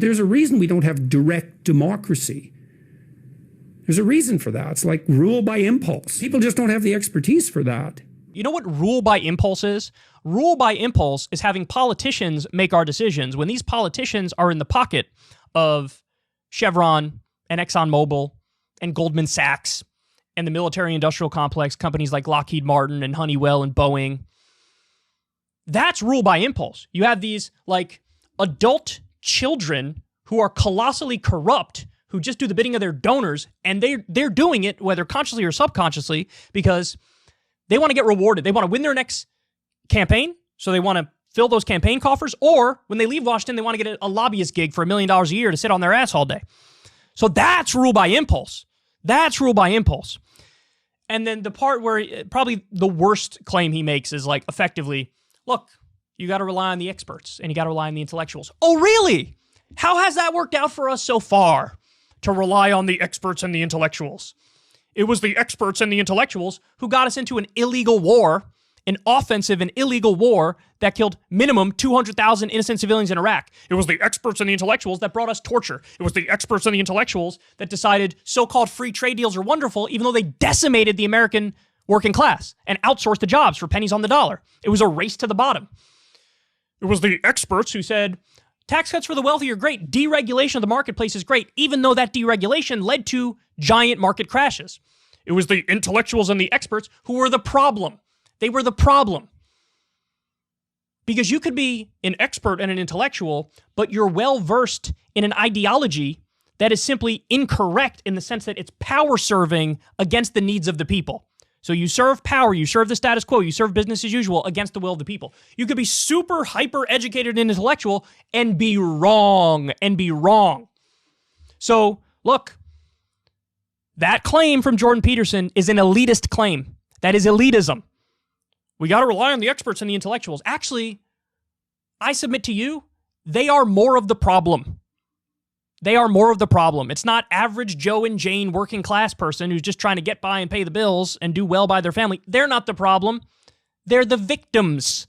There's a reason we don't have direct democracy. There's a reason for that. It's like rule by impulse. People just don't have the expertise for that. You know what rule by impulse is? Rule by impulse is having politicians make our decisions. When these politicians are in the pocket of Chevron and ExxonMobil and Goldman Sachs and the military-industrial complex, companies like Lockheed Martin and Honeywell and Boeing, that's rule by impulse. You have these like adult children who are colossally corrupt, who just do the bidding of their donors, and they're doing it, whether consciously or subconsciously, because they want to get rewarded. They want to win their next campaign, so they want to fill those campaign coffers, or when they leave Washington, they want to get a lobbyist gig for $1 million a year to sit on their ass all day. So that's rule by impulse. That's rule by impulse. And then the part where probably the worst claim he makes is like, effectively, look, you got to rely on the experts and you got to rely on the intellectuals. Oh, really? How has that worked out for us so far, to rely on the experts and the intellectuals? It was the experts and the intellectuals who got us into an illegal war, an offensive and illegal war that killed minimum 200,000 innocent civilians in Iraq. It was the experts and the intellectuals that brought us torture. It was the experts and the intellectuals that decided so-called free trade deals are wonderful, even though they decimated the American working class and outsourced the jobs for pennies on the dollar. It was a race to the bottom. It was the experts who said, tax cuts for the wealthy are great. Deregulation of the marketplace is great, even though that deregulation led to giant market crashes. It was the intellectuals and the experts who were the problem. They were the problem. Because you could be an expert and an intellectual, but you're well-versed in an ideology that is simply incorrect in the sense that it's power-serving against the needs of the people. So you serve power, you serve the status quo, you serve business as usual against the will of the people. You could be super hyper-educated and intellectual and be wrong, So, look, that claim from Jordan Peterson is an elitist claim. That is elitism. We got to rely on the experts and the intellectuals. Actually, I submit to you, they are more of the problem. They are more of the problem. It's not average Joe and Jane working class person who's just trying to get by and pay the bills and do well by their family. They're not the problem. They're the victims.